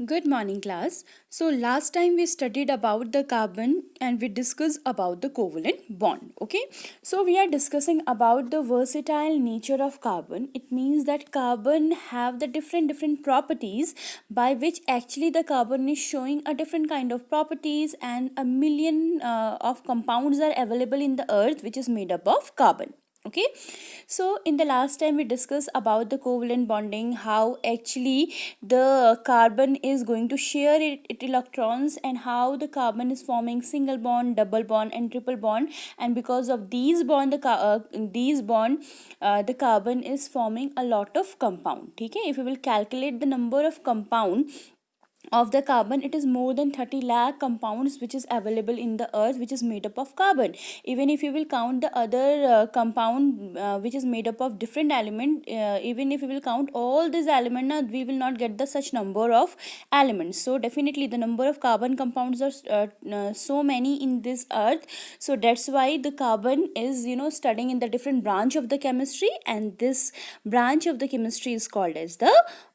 Good morning, class. So, last time we studied about the carbon and we discussed about the covalent bond. Okay, so we are discussing about the versatile nature of carbon. It means that carbon have the different properties by which actually the carbon is showing a different kind of properties, and a million of compounds are available in the earth which is made up of carbon. Okay, so in the last time we discussed about the covalent bonding, how actually the carbon is going to share it electrons, and how the carbon is forming single bond, double bond and triple bond, and because of these bond the carbon is forming a lot of compound. Okay, if we will calculate the number of compound of the carbon, it is more than 30 lakh compounds which is available in the earth which is made up of carbon. Even if you will count the other compound which is made up of different element, even if we will count all these elements, now we will not get the such number of elements. So definitely the number of carbon compounds are so many in this earth. So that's why the carbon is studying in the different branch of the chemistry, and this branch of the chemistry is called as the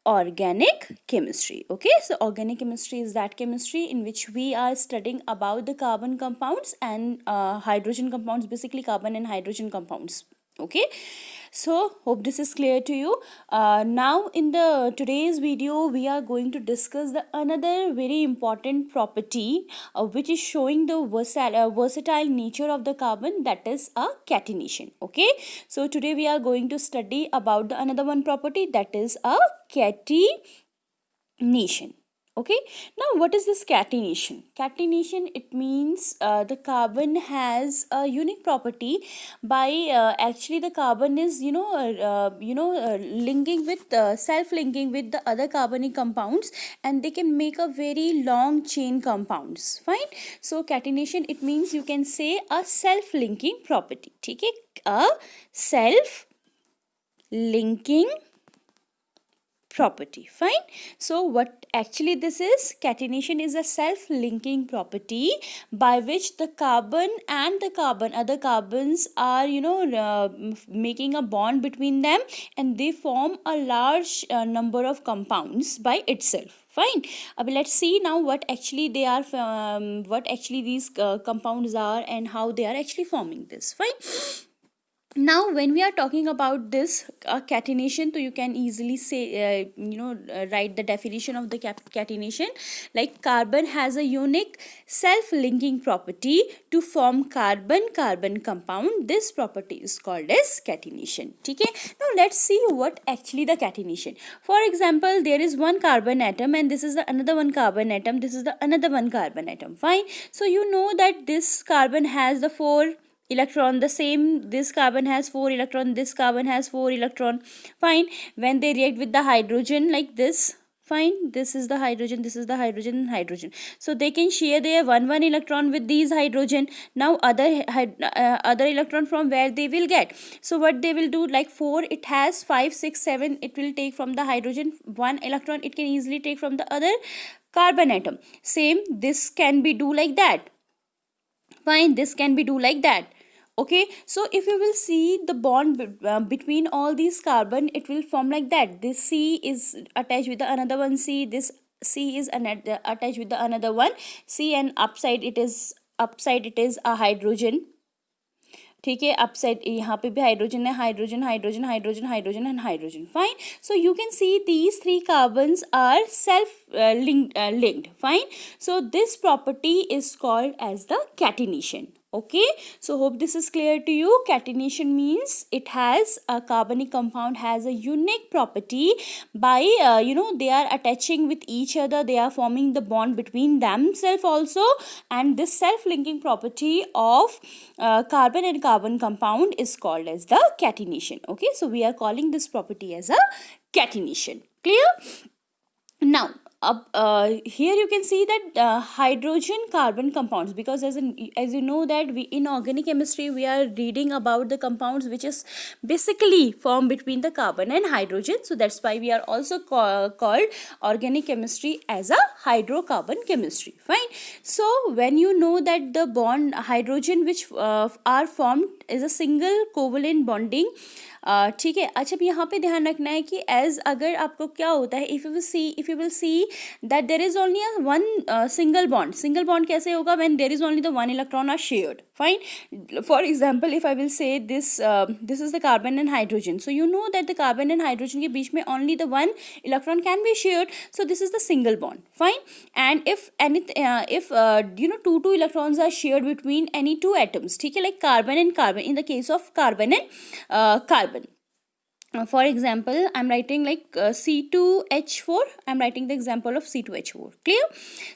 organic chemistry. Okay, so organic chemistry is that chemistry in which we are studying about the carbon compounds and hydrogen compounds, basically carbon and hydrogen compounds. Okay, so hope this is clear to you. Now in the today's video we are going to discuss the another very important property which is showing the versatile nature of the carbon, that is a catenation. Okay, so today we are going to study about the another one property, that is a catenation. Okay, now what is this catenation? Catenation, it means the carbon has a unique property by actually the carbon is linking with self linking with the other carbonic compounds, and they can make a very long chain compounds. Fine, so catenation, it means you can say a self linking property. Okay, a self linking property. Fine, so what actually this is, catenation is a self-linking property by which the carbon and the other carbons are making a bond between them, and they form a large number of compounds by itself. Fine, let's see now what actually they are, what actually these compounds are and how they are actually forming this. Fine, now when we are talking about this catenation, so you can easily say write the definition of the catenation, like carbon has a unique self-linking property to form carbon carbon compound. This property is called as catenation. Okay, now let's see what actually the catenation. For example, there is one carbon atom and this is the another one carbon atom, this is the another one carbon atom. Fine, so you know that this carbon has the four electron, the same this carbon has 4 electron, this carbon has 4 electron. Fine, when they react with the hydrogen like this, fine, this is the hydrogen, this is the hydrogen and hydrogen, so they can share their one electron with these hydrogen. Now other electron from where they will get, so what they will do, like 4 it has 5 6 7, it will take from the hydrogen, 1 electron it can easily take from the other carbon atom. Same, this can be do like that. Fine, this can be do like that. Okay, so if you will see the bond between all these carbon, it will form like that. This C is attached with the another one C, this C is attached with the another one C, and upside it is a hydrogen. ठीक है, upside यहाँ पे भी hydrogen है, hydrogen hydrogen hydrogen hydrogen and hydrogen. Fine, so you can see these three carbons are self linked. Fine, so this property is called as the catenation. Okay, so hope this is clear to you. Catenation means it has a carbonic compound has a unique property by they are attaching with each other, they are forming the bond between themselves also, and this self linking property of carbon and carbon compound is called as the catenation. Okay, so we are calling this property as a catenation. Clear? Now here you can see that hydrogen carbon compounds, because as you know that we in organic chemistry we are reading about the compounds which is basically formed between the carbon and hydrogen, so that's why we are also called organic chemistry as a hydrocarbon chemistry. Fine, so when you know that the bond hydrogen which are formed is a single covalent bonding. ठीक है. अच्छा, अब यहाँ पे ध्यान रखना है कि एज अगर आपको क्या होता है, if you will see that there is only one single bond कैसे होगा, when there is only the one electron are shared. Fine. For example, if I will say this is the carbon and hydrogen, so you know that the carbon and hydrogen के बीच में only the one electron can be shared, so this is the single bond. Fine. And if two electrons are shared between any two atoms, ठीक है, like carbon and carbon, in the case of carbon and carbon. For example, I'm writing like C2H4. I'm writing the example of C2H4. Clear?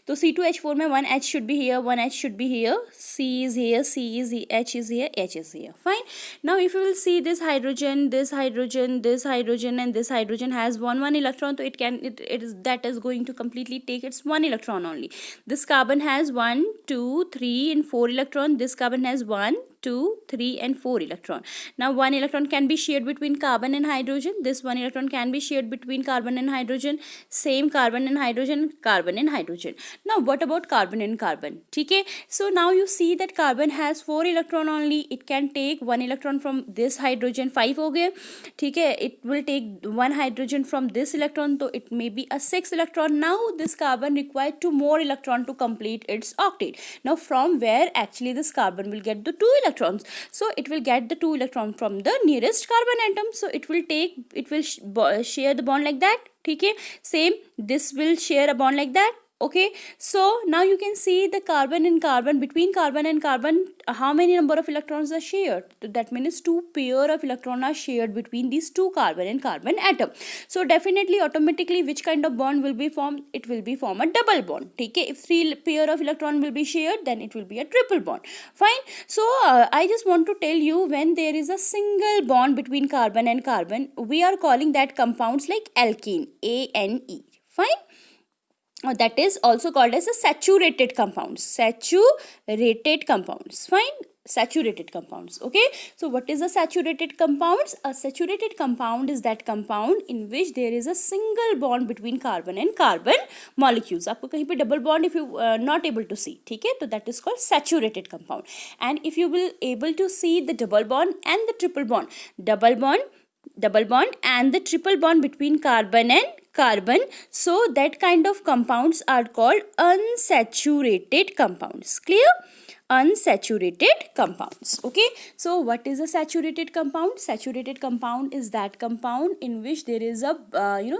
So C2H4 mein one H should be here, one H should be here, C is here, C is here, H is here, H is here. Fine. Now if you will see this hydrogen, this hydrogen, this hydrogen, and this hydrogen has one electron, so that is going to completely take its one electron only. This carbon has 1, 2, 3, and 4 electron. This carbon has 1, 2, 3, and 4 electron. Now one electron can be shared between carbon and hydrogen. This one electron can be shared between carbon and hydrogen. Same carbon and hydrogen, carbon and hydrogen. Now what about carbon and carbon? Okay, so now you see that carbon has 4 electron only. It can take one electron from this hydrogen, 5 हो गए. ठीक है, it will take one hydrogen from this electron, so it may be a 6 electron. Now this carbon requires 2 more electron to complete its octet. Now from where actually this carbon will get the 2 electrons? So it will get the 2 electron from the nearest carbon atom. So it will share the bond like that. Okay, same, this will share a bond like that. Okay, so now you can see the carbon and carbon, between carbon and carbon, how many number of electrons are shared? So that means 2 pair of electrons are shared between these 2 carbon and carbon atom. So definitely automatically which kind of bond will be formed? It will be form a double bond. Okay, if 3 pair of electron will be shared, then it will be a triple bond. Fine. So I just want to tell you, when there is a single bond between carbon and carbon, we are calling that compounds like alkene, ANE. Fine. That is also called as a saturated compounds. Saturated compounds. Fine. Saturated compounds. Okay, so what is a saturated compounds? A saturated compound is that compound in which there is a single bond between carbon and carbon molecules. आपको कहीं पे double bond if you not able to see, ठीक है, तो that is called saturated compound. And if you will able to see the double bond and the triple bond, double bond and the triple bond between carbon and carbon, so that kind of compounds are called unsaturated compounds. Clear? Unsaturated compounds. Okay, so what is a saturated compound? Saturated compound is that compound in which there is a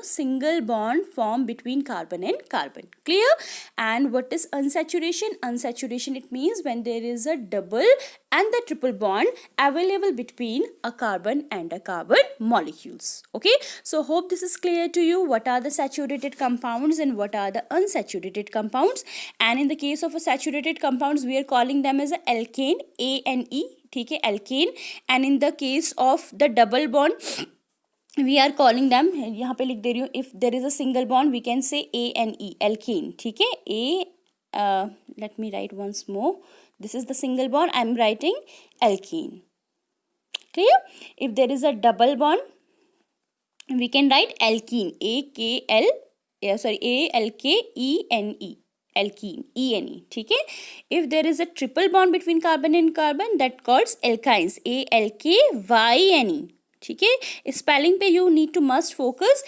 single bond formed between carbon and carbon. Clear? And what is unsaturation? Unsaturation, it means when there is a double and the triple bond available between a carbon and a carbon molecules. Okay, so hope this is clear to you. What are the saturated compounds and what are the unsaturated compounds? And in the case of a saturated compounds, we are calling them as a alkane, ANE. ठीक है, alkane. And in the case of the double bond, we are calling them, यहाँ पे लिख दे रही हूँ, if there is a single bond, we can say ANE, alkane. ठीक है, let me write once more. This is the single bond. I am writing alkene. Clear? If there is a double bond, we can write alkene, ALKENE. Alkene, ENE. ठीक है. If there is a triple bond between carbon and carbon, that calls alkynes, ALKYNE. ठीक है. Spelling पे you need to must focus.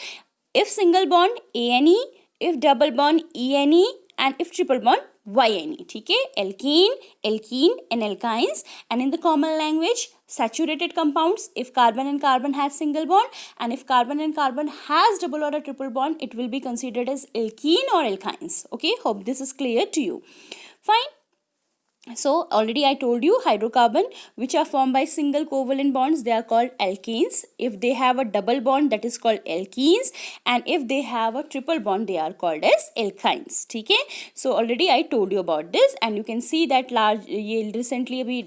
If single bond, ANE, if double bond, ENE, and if triple bond, YNE. ठीक है. Alkene, alkene, and alkynes. And in the common language, saturated compounds, if carbon and carbon has single bond, and if carbon and carbon has double or a triple bond, it will be considered as alkene or alkynes. Okay, hope this is clear to you. Fine. So already I told you, hydrocarbon which are formed by single covalent bonds, they are called alkanes. If they have a double bond, that is called alkenes, and if they have a triple bond, they are called as alkynes. ठीक है. So already I told you about this, and you can see that large ये recently अभी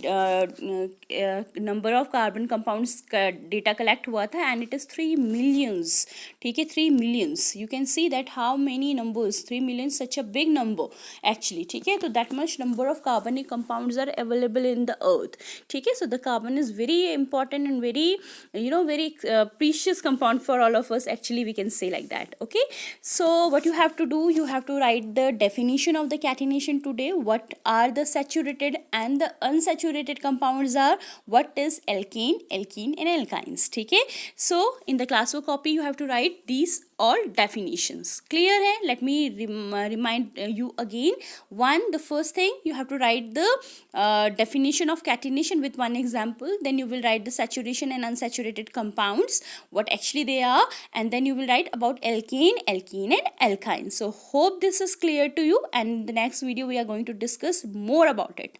number of carbon compounds का data collect हुआ था, and it is 3 millions. ठीक है, 3 millions. You can see that how many numbers, 3 million, such a big number actually. ठीक है, तो that much number of carbonic compounds are available in the earth. Okay, so the carbon is very important and very, very precious compound for all of us, actually we can say like that. Okay, so what you have to do, you have to write the definition of the catenation today. What are the saturated and the unsaturated compounds are, what is alkane, alkene and alkynes. Okay, so in the classwork copy you have to write these all definitions. Clear hai? Let me remind you again. One, the first thing, you have to write the definition of catenation with one example. Then you will write the saturation and unsaturated compounds, what actually they are, and then you will write about alkane, alkene and alkyne. So hope this is clear to you, and in the next video we are going to discuss more about it.